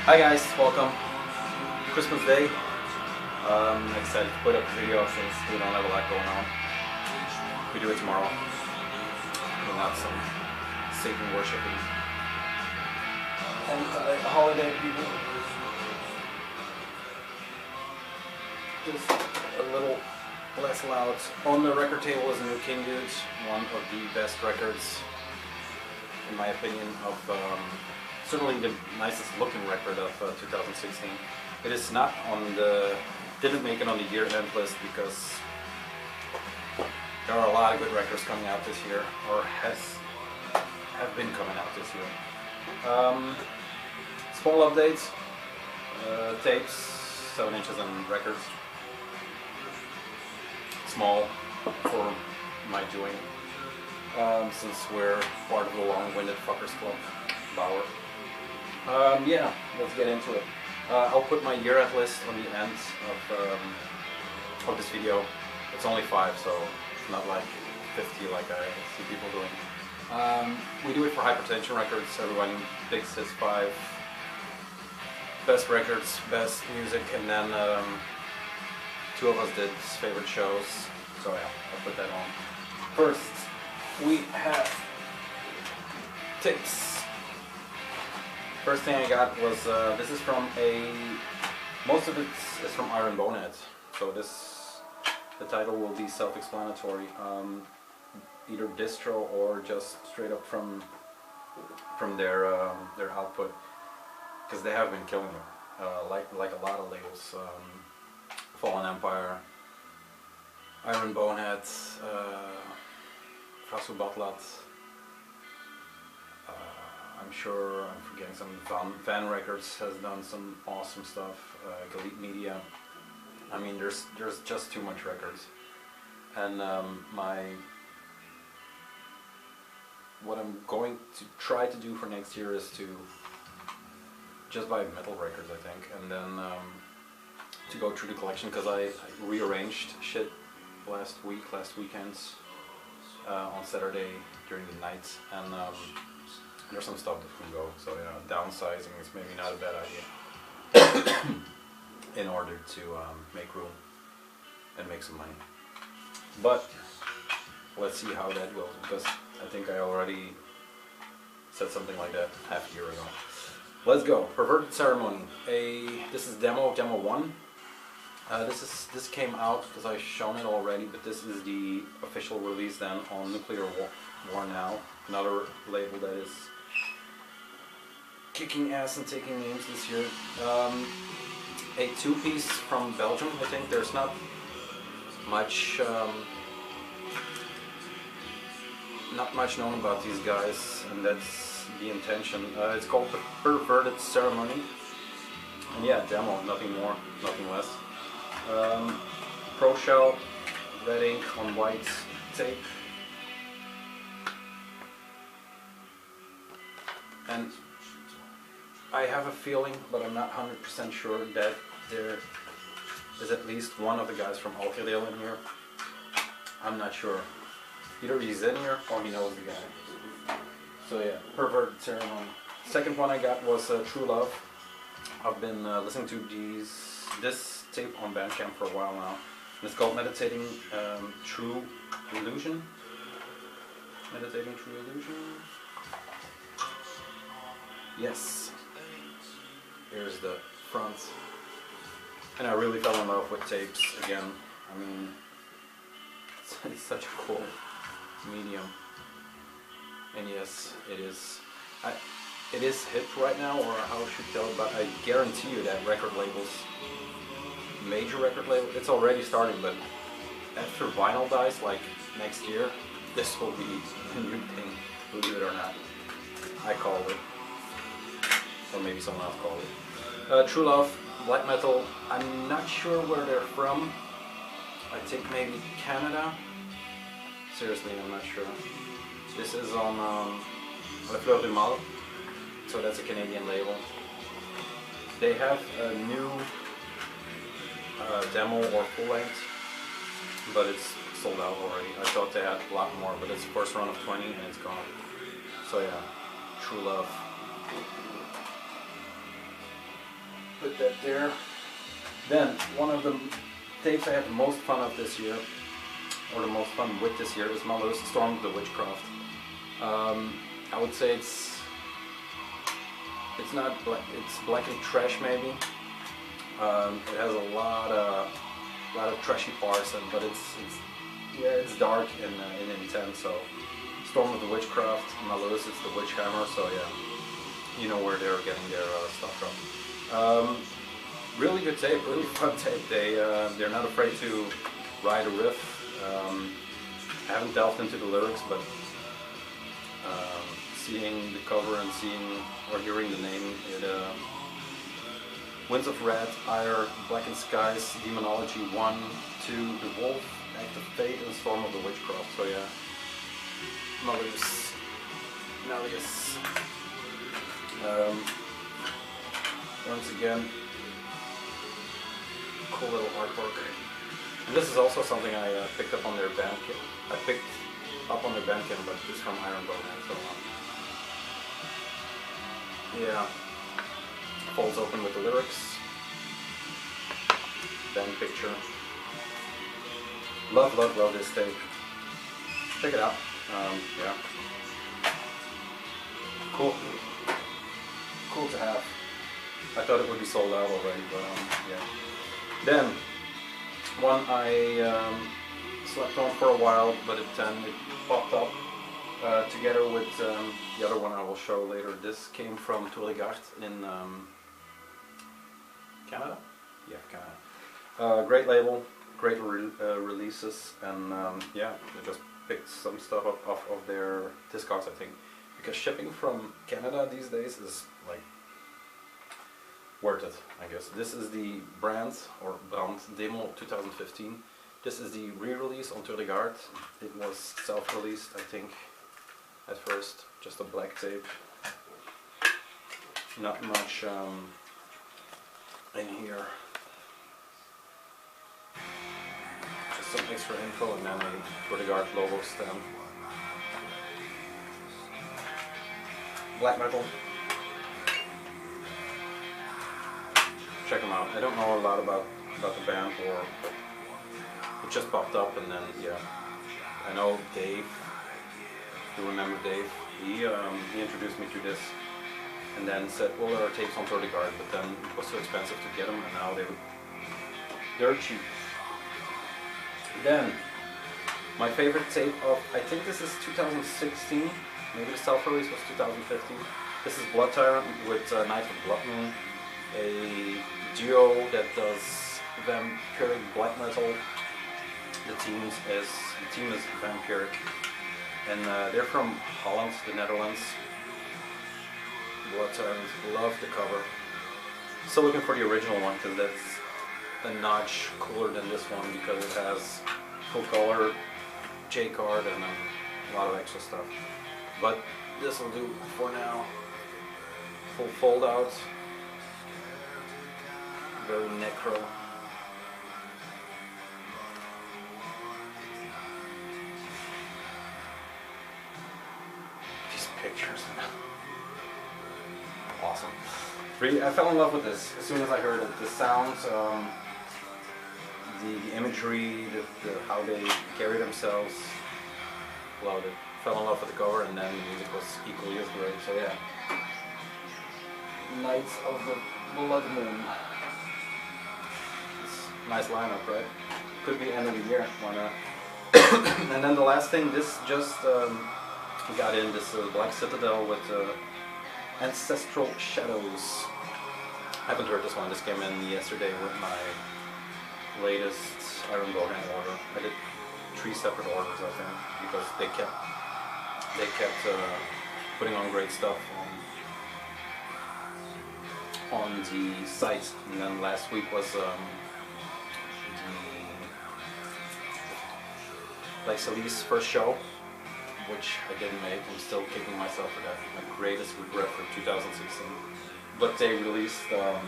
Hi guys, welcome. Christmas Day. Excited to put up a video since we don't have a lot going on. We do it tomorrow. We'll have some Satan worshiping. And holiday people. Just a little less loud. On the record table is a new King Dude, one of the best records, in my opinion, of certainly the nicest looking record of 2016. It is not on the, didn't make it on the year-end list because there are a lot of good records coming out this year, or have been coming out this year. Small updates, tapes, 7 inches and records. Small for my doing, since we're part of the long-winded fuckers club, Bauer. Yeah, let's get into it. I'll put my year-end list on the end of this video. It's only 5, so it's not like 50 like I see people doing. We do it for Hypertension Records. Everyone picks his 5 best records, best music, and then 2 of us did favorite shows. So yeah, I'll put that on. First, we have tapes. First thing I got was, this is from most of it is from Iron Bonehead. So the title will be self-explanatory. Either distro or just straight up from their output, because they have been killing it, like a lot of labels. Fallen Empire, Iron Bonehead, Fasu Batlat. I'm sure I'm forgetting some. Van Records has done some awesome stuff. Elite Media. I mean, there's just too much records. And what I'm going to try to do for next year is to just buy metal records, I think, and then to go through the collection, because I rearranged shit last weekend on Saturday during the night, and there's some stuff that can go. So yeah, downsizing is maybe not a bad idea in order to make room and make some money. But let's see how that goes, because I think I already said something like that half a year ago. Let's go. Perverted Ceremony. This is demo 1. This came out because I've shown it already, but this is the official release then on Nuclear War Now, another label that is kicking ass and taking names this year. A 2-piece from Belgium, I think. There's not much known about these guys, and that's the intention. It's called The Perverted Ceremony, and yeah, demo, nothing more, nothing less. Pro Shell, red ink on white tape, and I have a feeling, but I'm not 100% sure, that there is at least one of the guys from Citadel in here. I'm not sure. Either he's in here or he knows the guy. So yeah, Perverted Ceremony. Second one I got was True Love. I've been listening to this tape on Bandcamp for a while now. And it's called Meditating True Illusion. Meditating True Illusion. Yes. Here's the front. And I really fell in love with tapes again. I mean, it's such a cool medium. And yes, it is. It is hip right now, or how I should tell, but I guarantee you that record labels, major record label, it's already starting, but after vinyl dies, like next year, this will be the new thing, believe it or not. I called it. Or maybe someone else called it. True Love, black metal. I'm not sure where they're from. I think maybe Canada. Seriously, I'm not sure. This is on La Fleur du Mal, so that's a Canadian label. They have a new demo or full length, but it's sold out already. I thought they had a lot more, but it's first run of 20 and it's gone. So yeah, True Love. put that there. Then one of the tapes I had the most fun of this year, or the most fun with this year, is Malus Storm of the Witchcraft. I would say it's not black, it's black and trash maybe. It has a lot of trashy parts, but it's dark and intense. So Storm of the Witchcraft, Malus, it's the Witch Hammer. So yeah, you know where they're getting their stuff from. Really good tape, really fun tape. They're not afraid to ride a riff. I haven't delved into the lyrics, but seeing the cover and seeing or hearing the name, Winds of Red, Ire, Blackened Skies, Demonology 1, 2, The Wolf, Act of Fate, and Storm of the Witchcraft. So yeah, Malus. Once again, cool little artwork. And this is also something I picked up on their Bandcamp. I picked up on their Bandcamp, but it's from Iron Bonehead. So yeah, folds open with the lyrics. Band picture. Love this tape. Check it out. Yeah. Cool to have. I thought it would be sold out already, but yeah. Then, one I slept on for a while, but it popped up together with the other one I will show later. This came from Teitanblood in Canada? Yeah, Canada. Great label, great releases, and yeah, I just picked some stuff up off of their Discogs, I think, because shipping from Canada these days is like worth it, I guess. This is the brand demo 2015. This is the re-release on Teitanblood. It was self-released, I think, at first, just a black tape. Not much in here. Just some extra info and then a Teitanblood logo stamp. Black metal. Check them out. I don't know a lot about the band, or it just popped up, and then yeah, I know Dave. You remember Dave? He introduced me to this, and then said, "Well, there are tapes on Teitanblood," but then it was so expensive to get them, and now they're cheap. Then my favorite tape of, I think this is 2016. Maybe the self-release was 2015. This is Blood Tyrant with Knife of Blood Moon, a duo that does vampiric black metal. The team is vampiric, and they're from Holland, the Netherlands. Blood Tyrant, love the cover. Still looking for the original one because that's a notch cooler than this one because it has full color J card and a lot of extra stuff. But this will do for now. Full fold out. Very Necro. These pictures. Awesome. I fell in love with this as soon as I heard it. The sounds, the imagery, how they carry themselves. Loved it. Fell in love with the cover, and then the music was equally as great. So yeah. Knights of the Blood Moon. Nice lineup, right? Could be end of the year, why not? And then the last thing, this just got in, this Black Citadel with Ancestral Shadows. I haven't heard this one, this came in yesterday with my latest Iron Bonehead order. I did 3 separate orders, I think, because they kept putting on great stuff on the site. And then last week was Black Cilice first show, which I didn't make. I'm still kicking myself for that. My greatest regret for 2016. But they released the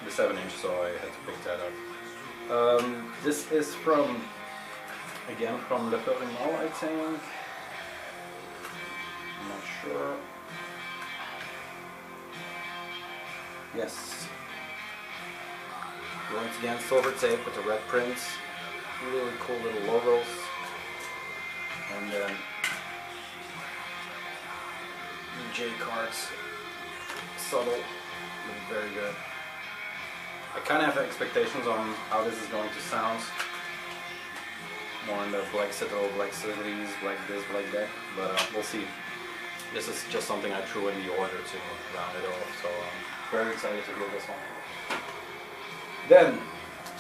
7-inch, so I had to pick that up. This is from, again, from Le Perimol, I think. I'm not sure. Yes, Once again, silver tape with the red prints, really cool little logos, and then J cards, subtle, but very good. I kind of have expectations on how this is going to sound, more in the Black Citadel, Black Cilice, Black this, Black that, but we'll see. This is just something I threw in the order to round it off, so I'm very excited to hear this one. Then,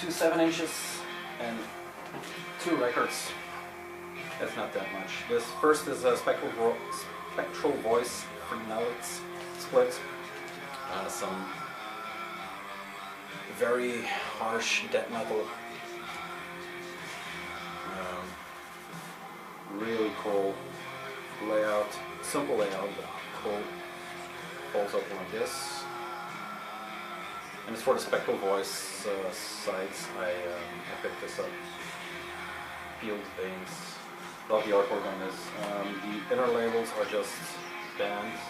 2 7-inches and 2 records. That's not that much. This first is a Spectral Voice Finales split. Some very harsh death metal. Really cool layout. Simple layout, but cool. Folds open like this. And it's for the Spectral Voice sides. I picked this up. Field veins. Love the artwork on this. The inner labels are just bands,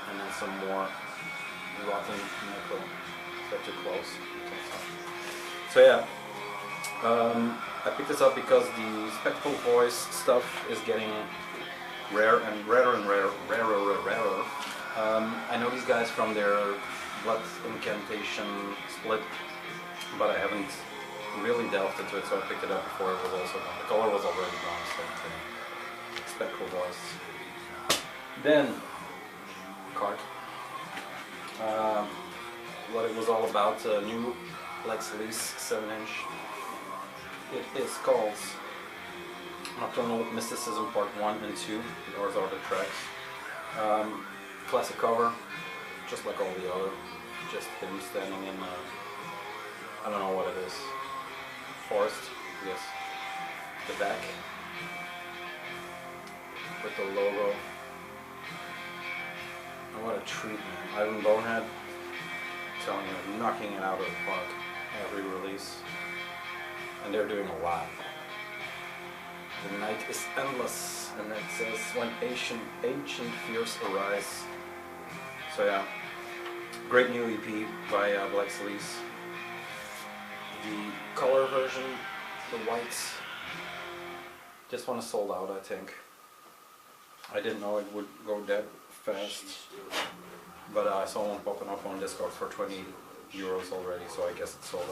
and then some more rotten Necro. Is that too close? So yeah, I picked this up because the Spectral Voice stuff is getting rare and rarer and rarer. I know these guys from their Blood Incantation split, but I haven't really delved into it, so I picked it up before it was also gone. The color was already gone, so Spectral Voice. Then, card. What it was all about, new Black Cilice 7-inch. It is called Nocturnal Mysticism Part 1 and 2. Those are the tracks. Classic cover, just like all the other. Just him standing in, I don't know what it is. Forest, yes. The back. With the logo. And what a treat, man. Iron Bonehead, I'm telling you, knocking it out of the park every release. And they're doing a lot. The night is endless, and it says when ancient fears arise. So yeah, great new EP by Black Cilice. The color version, the whites, this one is sold out, I think. I didn't know it would go that fast, but I saw one popping up on Discord for 20 euros already, so I guess it's sold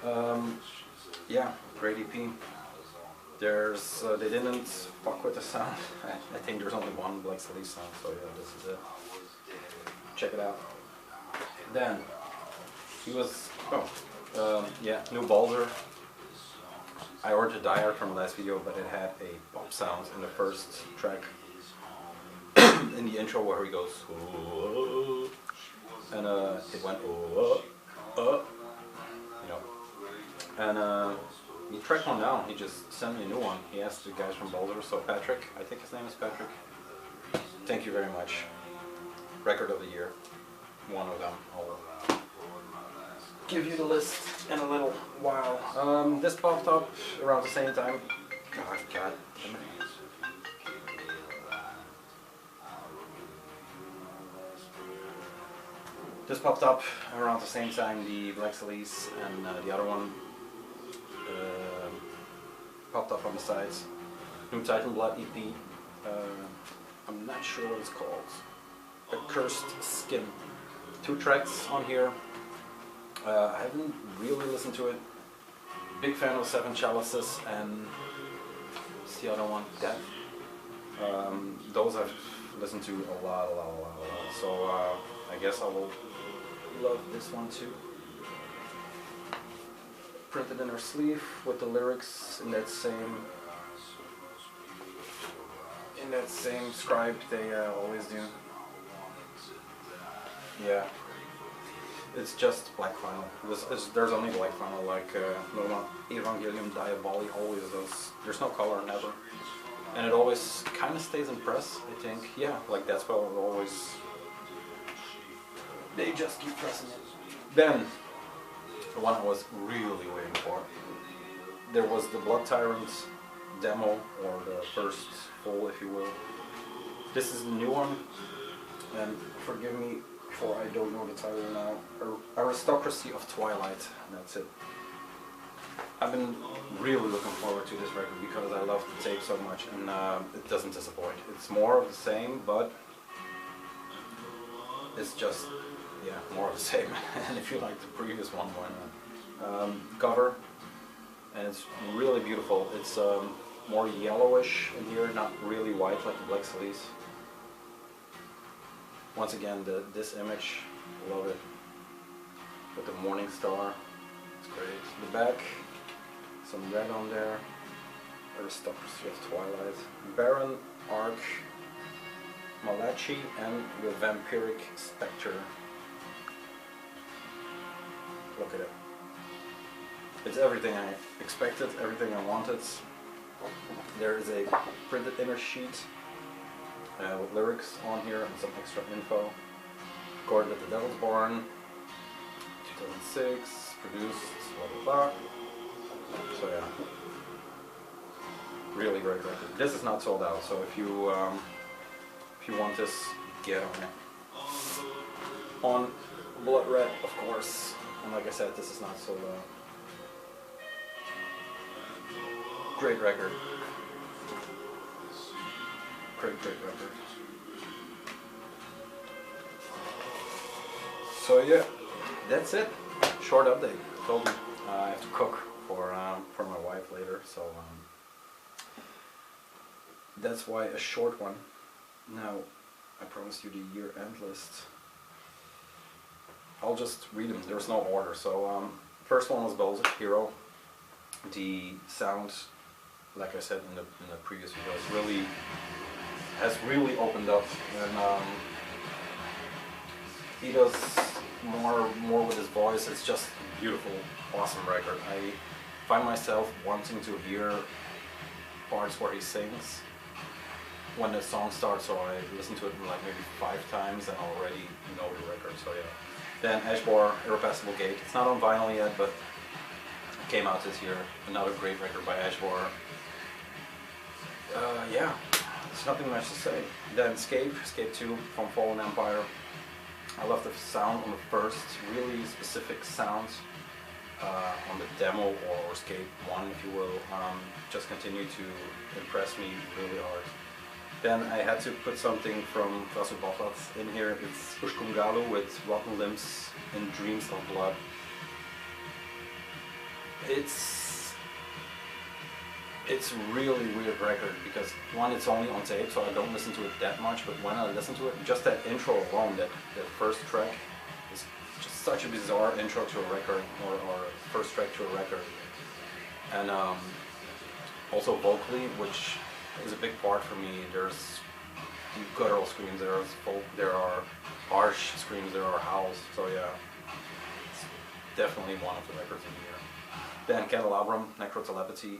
out. Yeah, great EP. There's, they didn't fuck with the sound. I think there's only one Black Cilice sound, so yeah, this is it. Check it out. Then, he was, yeah, new Balzer. I ordered the diehard from the last video, but it had a pop sound in the first track. In the intro where he goes, oh, and it went, oh, you know. And he tracked one down, he just sent me a new one. He asked the guys from Balzer, so Patrick, I think his name is Patrick. Thank you very much. Record of the year, one of them. I'll give you the list in a little while. This popped up around the same time. God. This popped up around the same time, the Black Cilice and the other one popped up on the sides. New Teitanblood EP. I'm not sure what it's called. A Cursed Skin. 2 tracks on here. I haven't really listened to it. Big fan of 7 Chalices and what's the other one? Death. Those I've listened to a lot. So I guess I will love this one too. Printed in her sleeve with the lyrics in that same scribe they always do. Yeah. It's just black vinyl. There's only black vinyl, like Evangelium Diaboli always does. There's no color, never. And it always kind of stays in press, I think. Yeah, like that's why it always... They just keep pressing it. Then, the one I was really waiting for. There was the Blood Tyrants demo, or the first full, if you will. This is the new one, and forgive me for I don't know the title now. Aristocracy of Twilight. That's it. I've been really looking forward to this record because I love the tape so much, and it doesn't disappoint. It's more of the same, but it's just, yeah, more of the same. And if you like the previous one, why not? Cover, and it's really beautiful. It's more yellowish in here, not really white like the Black Cilice. Once again, this image, love it. With the morning star, it's great. The back, some red on there. Aristocracy of Twilight. Baron, Arc, Malachi, and the Vampiric Spectre. Look at it. It's everything I expected, everything I wanted. There is a printed inner sheet with lyrics on here and some extra info. Recorded at the Devil's Barn, 2006, produced, blah blah blah. So yeah, really great record. This is not sold out, so if you want this, get on it. On Blood Red, of course, and like I said, this is not sold out. Great record. Great record. So yeah, that's it. Short update. Told you I have to cook for my wife later, so that's why a short one. Now, I promised you the year-end list. I'll just read them. There's no order. So first one was Belgium Hero. The sound, like I said in the previous video, has really opened up, and he does more with his voice. It's just a beautiful, awesome record. I find myself wanting to hear parts where he sings when the song starts, so I listen to it like maybe 5 times and already know the record. So yeah. Then Ashbor, Irrepassable Gate. It's not on vinyl yet, but it came out this year. Another great record by Ashbor. Yeah, there's nothing much to say. Then Escape 2 from Fallen Empire. I love the sound on the first, really specific sound on the demo or Escape 1, if you will. Just continue to impress me really hard. Then I had to put something from Klasu Botlat in here. It's Ushkungalu with Rotten Limbs and Dreams of Blood. It's a really weird record because one, it's only on tape, so I don't listen to it that much, but when I listen to it, just that intro alone, that first track, is just such a bizarre intro to a record, or first track to a record. And also vocally, which is a big part for me. There's guttural screams, there are harsh screams, there are howls, so yeah, it's definitely one of the records in here. Then Candelabrum, Necrotelepathy.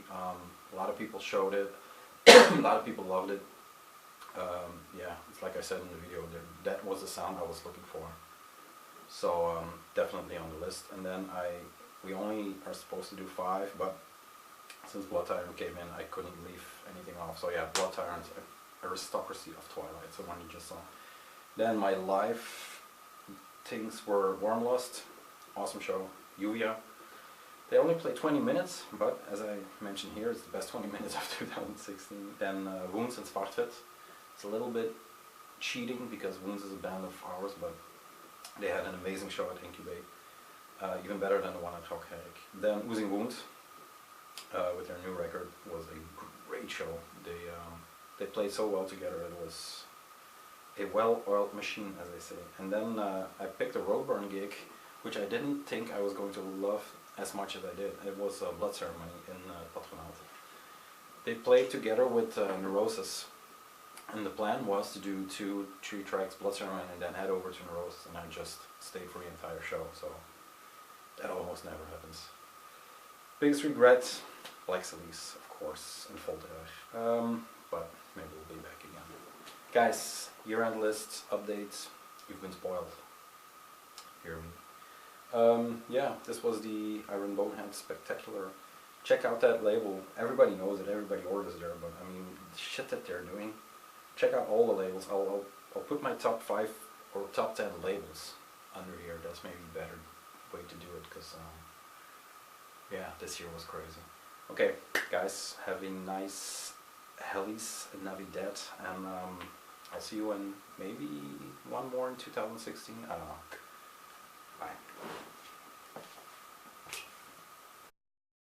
A lot of people showed it, a lot of people loved it. Yeah, it's like I said in the video, that was the sound I was looking for. So definitely on the list. And then we only are supposed to do 5, but since Blood Tyrant came in, I couldn't leave anything off. So yeah, Blood Tyrant, Aristocracy of Twilight, the one you just saw. Then my live things were Wormlust, awesome show, Yuya. They only played 20 minutes, but as I mentioned here, it's the best 20 minutes of 2016. Then Wounds and Svartvet. It's a little bit cheating because Wounds is a band of ours, but they had an amazing show at Incubate. Even better than the one at Talk Headache. Then Oozing Wound, with their new record, was a great show. They played so well together. It was a well-oiled machine, as they say. And then I picked a Roadburn gig, which I didn't think I was going to love as much as I did. It was a Blood Ceremony in Patronaat. They played together with Neurosis, and the plan was to do 2-3 tracks Blood Ceremony and then head over to Neurosis, and I just stayed for the entire show, so that almost never happens. Biggest regret, Black Cilice, of course, and Filth, but maybe we'll be back again. Guys, year-end list, updates, you've been spoiled. Hear me. Yeah, this was the Iron Bonehead Spectacular. Check out that label. Everybody knows it, everybody orders there, but I mean, the shit that they're doing. Check out all the labels. I'll put my top 5 or top 10 labels under here. That's maybe a better way to do it, because yeah, this year was crazy. Okay, guys, have a nice Hellize Navidead, and I'll see you in maybe one more in 2016. I don't know. Bye.